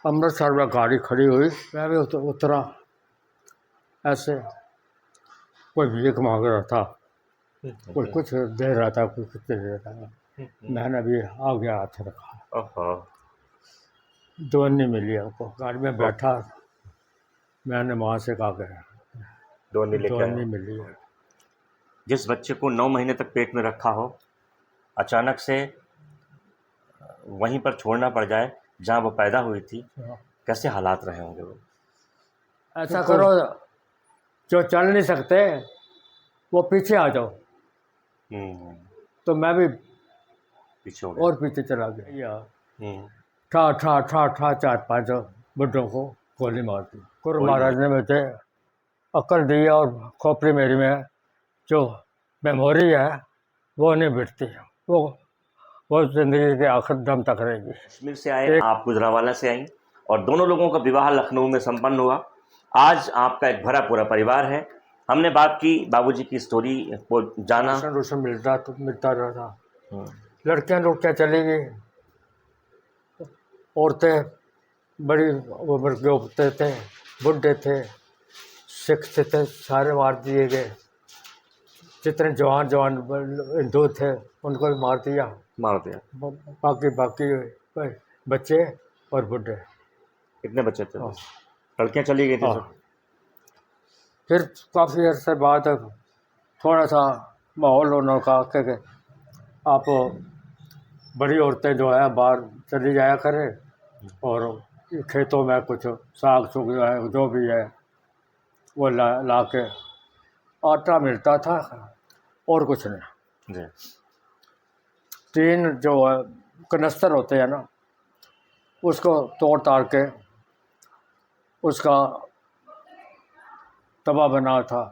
अमृतसर में गाड़ी खड़ी हुई, मैं भी उतरा। ऐसे कोई भीख मांग रहा था, कोई कुछ दे रहा था, कोई कुछ दे रहा था। मैंने भी आगे हाथ रखा, दो नहीं मिली हमको। गाड़ी में बैठा, मैंने वहाँ से कहा गया दो नहीं नहीं मिली है। जिस बच्चे को 9 महीने तक पेट में रखा हो, अचानक से वहीं पर छोड़ना पड़ जाए जहाँ वो पैदा हुई थी, कैसे हालात रहे होंगे वो? ऐसा करो, जो चल नहीं सकते वो पीछे आ जाओ। तो मैं भी पीछे हो गया और पीछे चला गया। ठा ठा ठा ठा 4-5 बुड्ढों को गोली मार दी। गुरु महाराज ने मुझे अक्ल दी और खोपड़ी मेरी में जो मेमोरी है वो नहीं बिटती, वो जिंदगी के आखिर दम तक रहेगी। कश्मीर से आए, आप गुजरावाला से आई और दोनों लोगों का विवाह लखनऊ में संपन्न हुआ। आज आपका एक भरा पूरा परिवार है। हमने बात की बाबूजी की स्टोरी को जाना। रोशन मिलता रहा। लड़कियां लुड़कियां चली गई, औरतें बड़ी उम्र के होते थे, बुढ़े थे, सिख थे, सारे मार दिए गए। जितने जवान हिंदू थे उनको भी मार दिया। बाकी बच्चे और बुढ़े। कितने बच्चे थे? लड़कियां चली गई थी सब। फिर काफ़ी अर्से बाद थोड़ा सा माहौल उन्होंने कहा कि आप बड़ी औरतें जो है बाहर चली जाया करें और खेतों में कुछ साग सुग जो है जो भी है वो ला के आटा मिलता था और कुछ नहीं। 3 जो है कनस्तर होते हैं ना, उसको तोड़ ताड़ के उसका तवा बना था।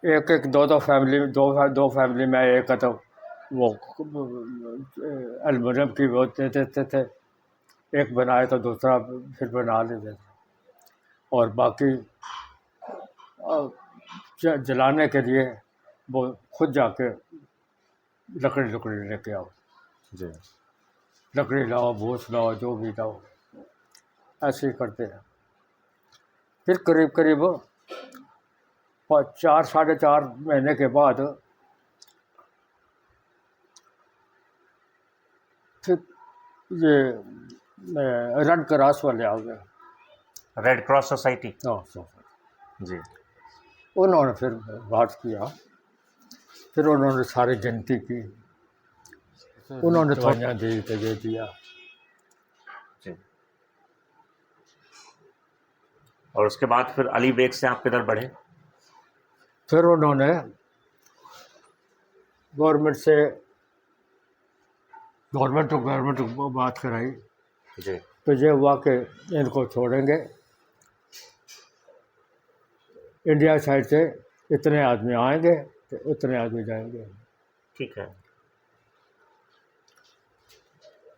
एक दो फैमिली में एक तो वो एल्युमिनियम की वो दे देते थे, एक बनाए तो दूसरा फिर बना लेते थे। और बाकी जलाने के लिए वो खुद जाके लकड़ी लेके आओ। लकड़ी लाओ, भूस लाओ, जो भी लाओ, ऐसे ही करते हैं। फिर करीब 4-4.5 महीने के बाद फिर ये रेड क्रॉस वाले आ गए। Red cross society? जी। उन्होंने फिर बात किया, फिर उन्होंने सारी गिनती की, उन्होंने दवाइयाँ दी, दे दिया। और उसके बाद फिर अली बेग से आप किधर बढ़े? फिर उन्होंने गवर्नमेंट को बात कराई जी। तो ये हुआ कि इनको छोड़ेंगे, इंडिया साइड से इतने आदमी आएंगे तो उतने आदमी जाएंगे। ठीक है।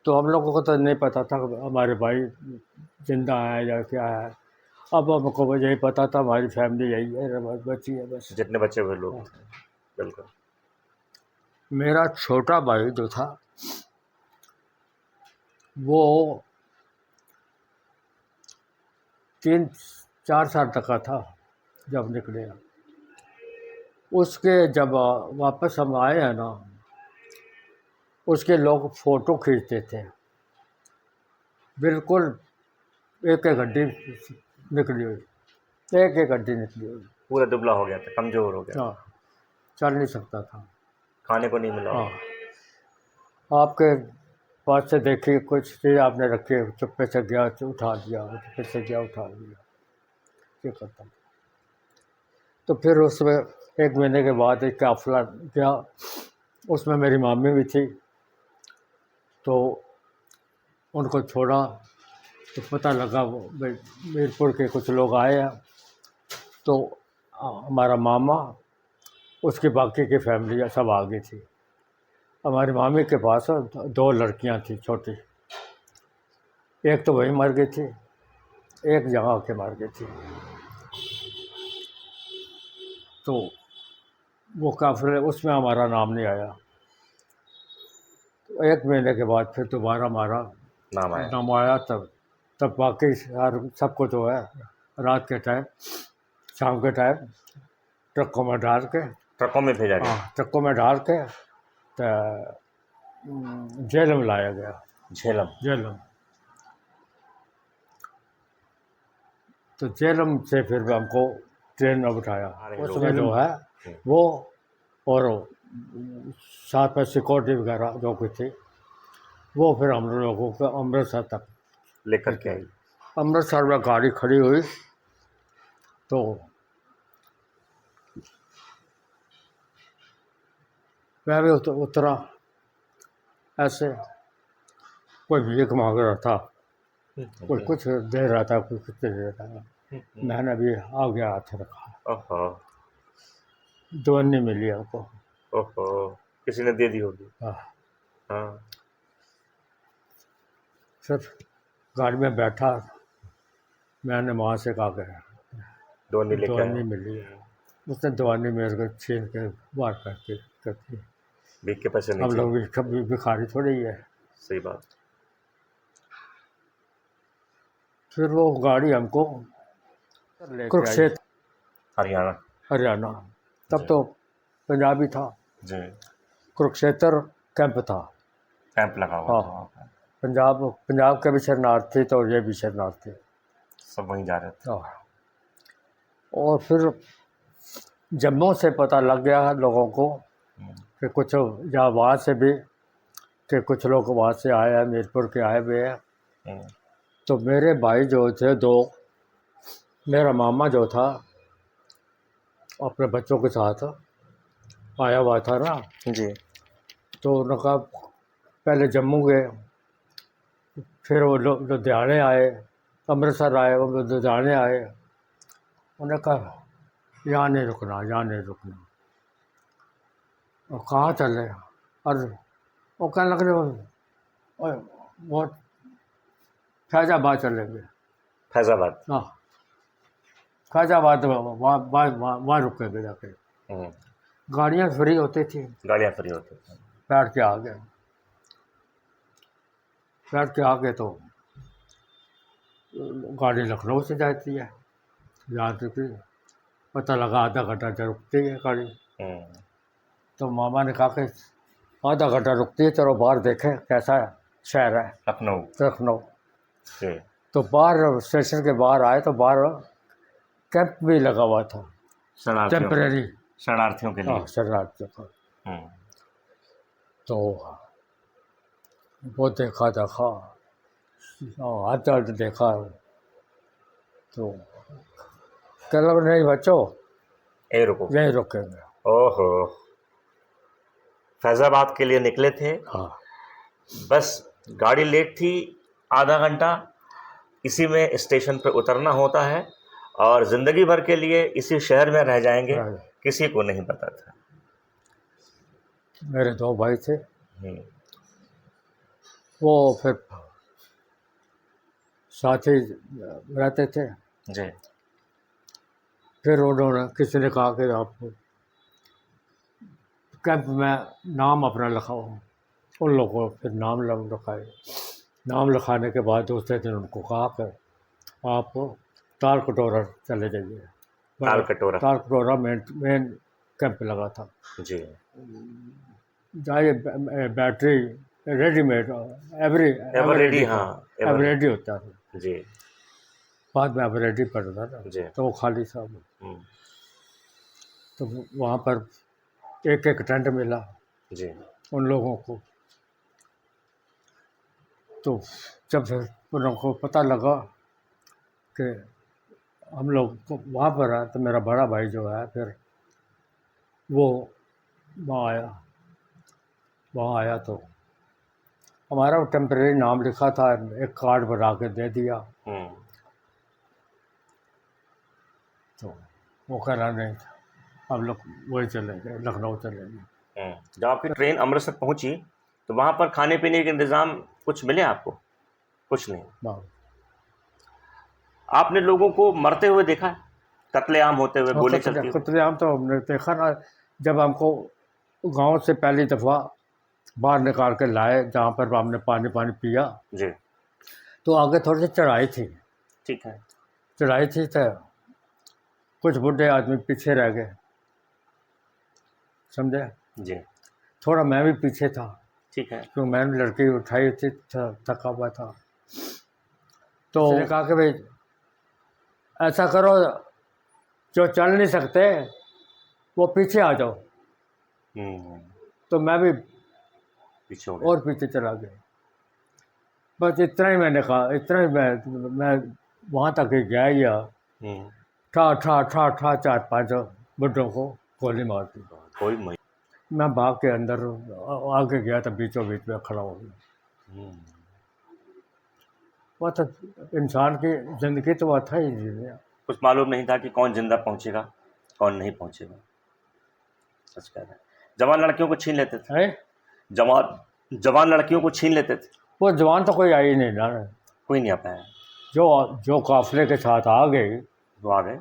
तो हम लोगों को तो नहीं पता था हमारे भाई जिंदा है या क्या है। अब हमको यही पता था हमारी फैमिली यही है, बची है बस। जितने बच्चे हुए लोग। बिल्कुल। मेरा छोटा भाई जो था वो 3-4 साल तक का था जब निकले। उसके जब वापस हम आए हैं ना, उसके लोग फ़ोटो खींचते थे। बिल्कुल एक हड्डी निकली हुई, एक हड्डी निकली हुई। पूरा दुबला हो गया था, कमज़ोर हो गया। हाँ, चल नहीं सकता था, खाने को नहीं मिला। हाँ, आपके पास से देखी कुछ चीज़ आपने रखी, चुप्पे से गया उठा दिया, चुप्पे से गया उठा दिया, क्या करता। तो फिर उसमें 1 महीने के बाद एक काफ़िला गया, उसमें मेरी मामी भी थी। तो उनको छोड़ा तो पता लगा वो मीरपुर के कुछ लोग आए हैं। तो हमारा मामा, उसकी बाकी की फैमिली सब आ गई थी। हमारी मामी के पास 2 लड़कियां थी छोटी, एक तो वहीं मर गई थी, एक जगह के मर गई थी। तो वो काफ़िले उसमें हमारा नाम नहीं आया। तो 1 महीने के बाद फिर दोबारा हमारा नाम आया। नाम आया तब बाकी सबको जो है रात के टाइम, शाम के टाइम ट्रकों में डाल के, ट्रकों में भेजा गया। हाँ ट्रकों में डाल के तो जेल में लाया गया। झेलम। जेलम तो जेलम से फिर हमको ट्रेन में बिठाया। अरे उसमें जो लोग। है वो और साथ में सिक्योरिटी वगैरह जो कुछ थी, वो फिर हम लोगों को अमृतसर तक लेकर के आई। अमृतसर में गाड़ी खड़ी हुई तो मैं भी उतरा। ऐसे कोई भीख मांग रहा था, कोई कुछ दे रहा था, कोई कुछ दे रहा था। मैंने भी आगे हाथ रखा, ओहो। दवानी मिली हमको। ओहो, किसी ने दे दी होगी। हाँ। हाँ। फिर गाड़ी में बैठा, मैंने वहाँ से कहा गया दवानी लेके दवानी आया। मिली है। उसने दवानी मेरे को छीन के बाहर करती। भीख के पैसे हम नहीं लोग चाहिए। भी कभी भिखारी थोड़ी है। सही बात। फिर वो गाड़ी हमको कुरुक्षेत्र, हरियाणा। हरियाणा, तब जी। तो पंजाबी था। जी। कुरुक्षेत्र कैंप था। कैंप लगा हुआ हाँ। था वहाँ पे। पंजाब के भी शरणार्थी तो ये भी शरणार्थी। सब वहीं जा रहे थे। हाँ। और फिर जम्मू से पता लग गया लोगों को कि कुछ या वहाँ से भी कि कुछ लोग वहाँ से आए हैं, मीरपुर के आए हुए हैं। तो मेरे भाई जो थे दो, मेरा मामा जो था अपने बच्चों के साथ आया हुआ था ना, जी। तो उन्होंने कहा पहले जम्मू गए, फिर वो लोग लुधियाने आए, अमृतसर आए, वो लुधियाने आए। उन्होंने कहा यहाँ नहीं रुकना, यहाँ नहीं रुकना। और कहाँ चले? और वो कहने लगे वो फैज़ाबाद चलेंगे। फैज़ाबाद। हाँ, फैज़ाबाद वहाँ रुकेंगे जाके। गाड़ियाँ फ्री होती थी, गाड़ियाँ फ्री होती थी। बैठ के आ गए। बैठ के आ गए तो गाड़ी लखनऊ से जाती है, यहाँ तक पता लगा आधा घंटा से रुकती है गाड़ी। तो मामा ने कहा कि आधा घंटा रुकती है, चलो बाहर देखें कैसा शहर है लखनऊ। लखनऊ। जी। तो बाहर स्टेशन के बाहर आए तो बाहर कैंप भी लगा हुआ था, टेम्परेरी शरणार्थियों के लिए। हाँ, शरणार्थियों का। तो वो देखा हाथ देखा तो कह लगा नहीं बच्चों रुको, यहीं रुकेंगे। ओहो। फैज़ाबाद के लिए निकले थे। हाँ। बस गाड़ी लेट थी आधा घंटा, इसी में स्टेशन पे उतरना होता है और ज़िंदगी भर के लिए इसी शहर में रह जाएंगे, किसी को नहीं पता था। मेरे दो भाई थे, वो फिर साथ ही रहते थे। जी। फिर उन्होंने किसी ने कहा कि आप कैंप में नाम अपना लिखाओ। उन लोगों को फिर नाम लिखाए। नाम लिखाने के बाद दूसरे दिन उनको कहा कि आप ताल कटोरा चले जाइए। ताल कटोरा मेन कैंप लगा था। जी। जाइए, बैटरी रेडीमेड एवर रेडी, हाँ एवर रेडी होता था। जी। बाद में एवर रेडी पड़ता था जी। तो वो खाली था। तो वहाँ पर एक टेंट मिला जी उन लोगों को। तो जब उन लोगों को पता लगा कि हम लोग वहाँ पर है, तो मेरा बड़ा भाई जो है फिर वो वहाँ आया तो हमारा टेम्परेरी नाम लिखा था, एक कार्ड बना के दे दिया। तो वो कह रहा नहीं हम लोग वही चलेंगे, लखनऊ चलेंगे। जब आपकी ट्रेन अमृतसर पहुंची तो वहाँ पर खाने पीने के इंतज़ाम कुछ मिले आपको? कुछ नहीं। आपने लोगों को मरते हुए देखा, कत्लेआम होते हुए, गोली चलती हुई? कत्लेआम तो हमने देखा ना, जब हमको गांव से पहली दफ़ा बाहर निकाल के लाए, जहाँ पर हमने पानी पिया। जी। तो आगे थोड़ी सी चढ़ाई थी, ठीक है। चढ़ाई थी तो कुछ बूढ़े आदमी पीछे रह गए, समझे। जी, थोड़ा मैं भी पीछे था, ठीक है। क्योंकि मैंने लड़की उठाई थी, थका हुआ था। तो उसने कहा कि भाई ऐसा करो, जो चल नहीं सकते वो पीछे आ जाओ। तो मैं भी पीछे हो गया। और पीछे चला गया। बस इतना ही मैंने कहा, इतना ही मैं वहाँ तक ही गया। ठा ठा ठा ठा 4-5 बुड्ढों को गोली मार दी। कोई नहीं। मैं भाग के अंदर आगे गया तो बीचों बीच में खड़ा हो गया। वह तो इंसान की ज़िंदगी तो वह था ही नहीं। कुछ मालूम नहीं था कि कौन जिंदा पहुंचेगा, कौन नहीं पहुंचेगा। सच कह रहे हैं। जवान लड़कियों को छीन लेते थे। है जवान लड़कियों को छीन लेते थे। वो जवान तो कोई आई नहीं ना, कोई नहीं आ पाया। जो काफिले के साथ आ गई, वो आ गए।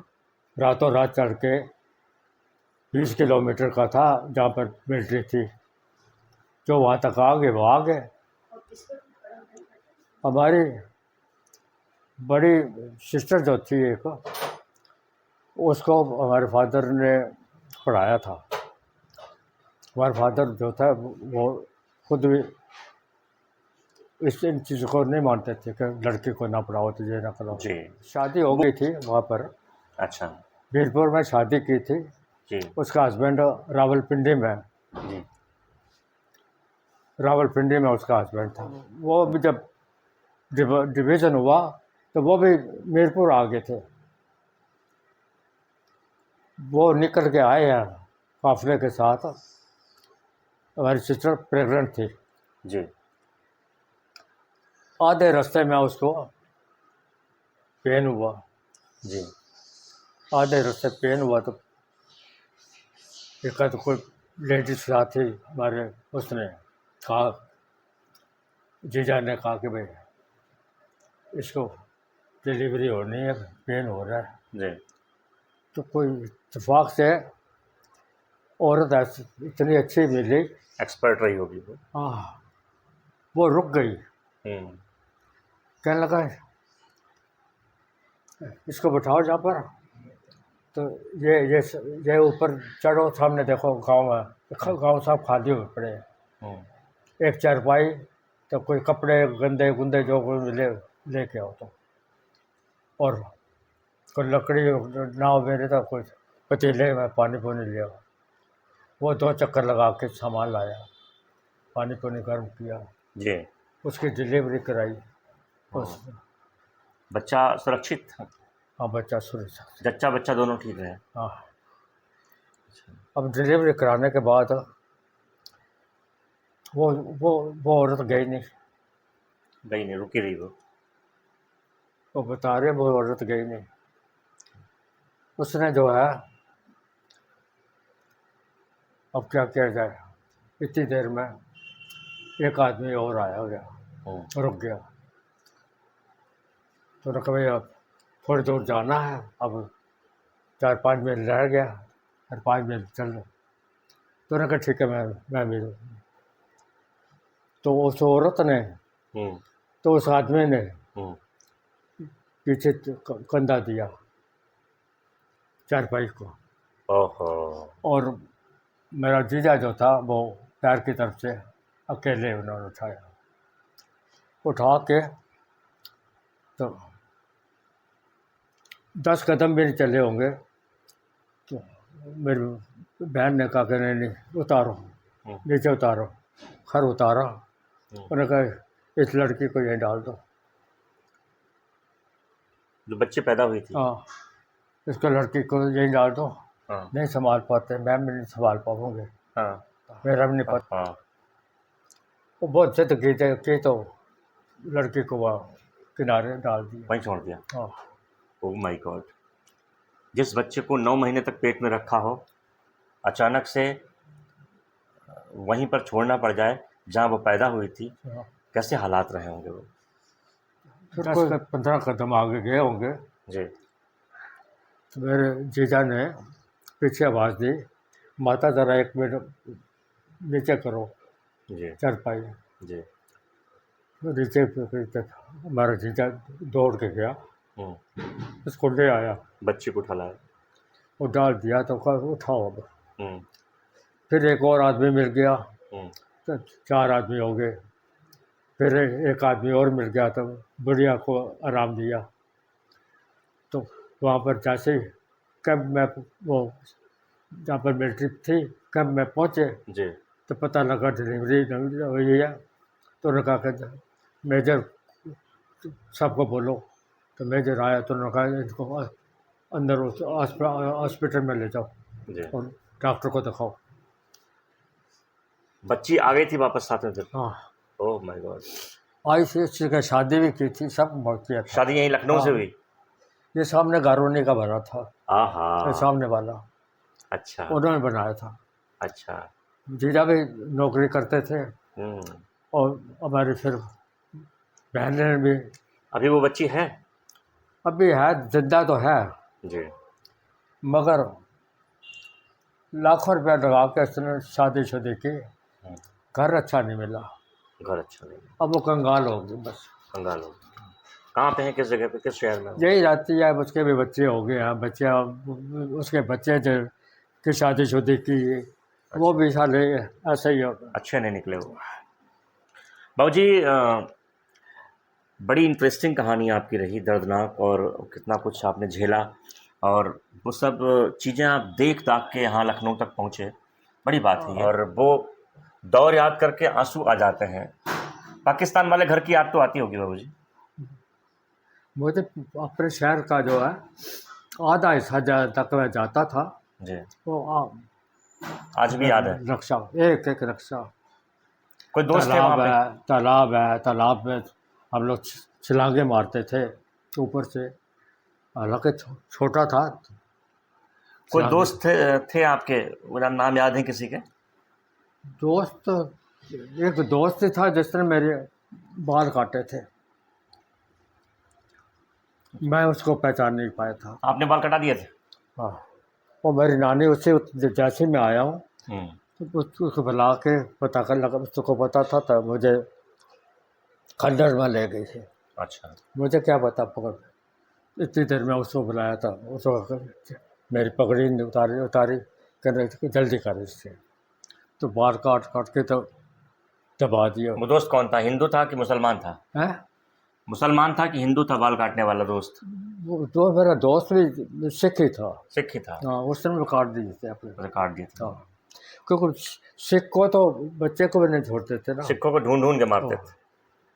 रातों रात चढ़ के 20 किलोमीटर का था जहाँ पर मिलिट्री थी, जो वहाँ तक आ गए वो आ गए। हमारी बड़ी सिस्टर जो थी एक, उसको हमारे फादर ने पढ़ाया था। हमारे फादर जो था वो खुद भी इन चीज़ों को नहीं मानते थे कि लड़की को ना पढ़ाओ तो ये ना करो। जी। शादी हो गई थी वहाँ पर, अच्छा। वीरपुर में शादी की थी। जी। उसका हस्बैंड रावलपिंडी में, जी। रावलपिंडी में उसका हस्बैंड था। वो भी जब डिवीज़न हुआ तो वो भी मीरपुर आ गए थे। वो निकल के आए हैं काफिले के साथ। हमारी सिस्टर प्रेग्नेंट थी। जी। आधे रास्ते में उसको पेन हुआ। जी। आधे रास्ते पेन हुआ तो एक तो कोई लेडीज साथ थी हमारे, उसने कहा, जीजा ने कहा कि भाई इसको डिलीवरी होनी है, पेन हो रहा है। जी। तो कोई इत्तेफाक से औरत ऐसी इतनी अच्छी मिली, एक्सपर्ट रही होगी वो। वो रुक गई। कहने लगा इसको बिठाओ जहाँ पर, तो ये ऊपर चढ़ो, सामने देखो गांव सब खाली हुए पड़े हैं। एक चारपाई तो कोई कपड़े गंदे गुंदे जो कोई मिले लेके आओ। तो और कोई लकड़ी ना हो मेरे तो कोई पतीले में पानी पुनी लिया। वो 2 चक्कर लगा के सामान लाया, पानी पुनी गर्म किया, जी। उसकी डिलीवरी कराई। उस बच्चा सुरक्षित था। हाँ, बच्चा सुरक्षित। जच्चा बच्चा दोनों ठीक रहे। हाँ। अब डिलीवरी कराने के बाद वो औरत गई नहीं, रुकी रही वो बता रहे वो औरत गई नहीं। उसने जो है, अब क्या किया जाए, इतनी देर में एक आदमी और आया हो गया, रुक गया। तो उन्होंने कहा भाई अब थोड़ी दूर जाना है, अब 4-5 मिनट रह गया और 5 मिनट चल रहे। तो उन्होंने कहा ठीक है, मैं भी। तो उस औरत ने, तो उस आदमी ने पीछे कंधा दिया चारपाई को। ओहो। और मेरा जीजा जो था वो पैर की तरफ से अकेले उन्होंने उठाया, उठा के तो 10 कदम भी नहीं चले होंगे तो मेरी बहन ने कहा कि नहीं उतारो, नीचे उतारो। खर उतारा। उन्होंने कहा इस लड़की को यहीं डाल दो, जो बच्चे पैदा हुई थी। हाँ, इसको लड़की को यहीं डाल दो। नहीं संभाल पाते, मैं भी नहीं संभाल पाऊंगे, मेरा भी नहीं पता। वो बहुत जिद की तो लड़की को वहाँ किनारे डाल दिया, वहीं छोड़ दिया। हाँ। Oh my God. जिस बच्चे को 9 महीने तक पेट में रखा हो, अचानक से वहीं पर छोड़ना पड़ जाए जहाँ वो पैदा हुई थी, कैसे हालात रहे होंगे वो। 10-15 कदम आगे गए होंगे जी। तो मेरे जीजा ने पीछे आवाज़ दी, माता ज़रा 1 मिनट नीचे करो जी। चारपाई। जी। नीचे हमारा जीजा दौड़ के गया, उसको ले आया, बच्ची को उठा लाया। वो डाल दिया तो कहा उठाओ अब। हम्म, फिर एक और आदमी मिल गया, हम्म, तो 4 आदमी हो गए। फिर एक आदमी और मिल गया तो बुढ़िया को आराम दिया। तो वहाँ पर जैसे ही कैंप में वो जहाँ पर मिलिट्री थी कैंप में पहुँचे जी। तो पता लगा डिलीवरी हुई है। तो उन्होंने कहा कि मेजर सबको बोलो। तो मेजर आया तो उन्होंने कहा इनको अंदर उस हॉस्पिटल में ले जाओ जी। और डॉक्टर को दिखाओ। बच्ची आ गई थी वापस साथ में फिर? हाँ, oh my god. I C S का शादी भी की थी, सब बहुत किया था। शादी यहीं लखनऊ से हाँ। हुई? ये सामने गारोनी का बना था, ये आहा, सामने वाला अच्छा उन्होंने बनाया था। अच्छा। जीजा भी नौकरी करते थे हम्म। और हमारी फिर बहनें भी। अभी वो बच्ची है? अभी है, जिंदा तो है, जी। मगर लाखों रुपया लगा के उसने शादी शुदी की, घर अच्छा नहीं मिला। घर अच्छा नहीं, अब वो कंगाल हो गई बस। कंगाल हो। कहाँ पे है, किस जगह पे, किस शहर में? यही रहती है, उसके भी बच्चे हो गए हैं, बच्चे उसके बच्चे जो की शादी शुदी की, वो भी साले ऐसे ही हो गए। अच्छे नहीं निकले वो। बाबूजी, बड़ी इंटरेस्टिंग कहानी आपकी रही, दर्दनाक, और कितना कुछ आपने झेला, और वो सब चीज़ें आप देख दाख के यहाँ लखनऊ तक पहुँचे, बड़ी बात है ये। और वो दौर याद करके आंसू आ जाते हैं। पाकिस्तान वाले घर की याद तो आती होगी बाबूजी? मुझे अपने शहर का जो है आधा हिस्सा तक मैं जाता था। जी। वो आज भी याद है? रक्षा, एक एक रक्षा। कोई दोस्त थे वहाँ पे? तालाब है, तालाब में हम लोग छलांगे मारते थे ऊपर से, हालांकि छोटा था। कोई दोस्त थे आपके, मेरा नाम याद है किसी के? दोस्त, एक दोस्त ही था जिसने मेरे बाल काटे थे, मैं उसको पहचान नहीं पाया था। आपने बाल कटा दिए थे? हाँ, और मेरी नानी उससे जैसे मैं आया हूँ तो उसको बुला के पता कर लगा, उसको पता था तो मुझे खंडर में ले गई थी। अच्छा। मुझे क्या पता, पकड़ इतनी देर में उसको बुलाया था, उसको मेरी पगड़ी ने उतारी कहने जल्दी कर इससे, तो बाल काट के तो दबा दिया। वो दोस्त कौन था, हिंदू था कि मुसलमान था? हैं? मुसलमान था कि हिंदू था बाल काटने वाला दोस्त? वो तो मेरा दोस्त भी सिख ही था। सिख ही था? हाँ, उसने भी काट दिए थे अपने। उसने काट दिए थे? हाँ, क्योंकि सिख को तो बच्चे को भी नहीं छोड़ते थे ना। सिखों को ढूंढ ढूंढ के मारते थे।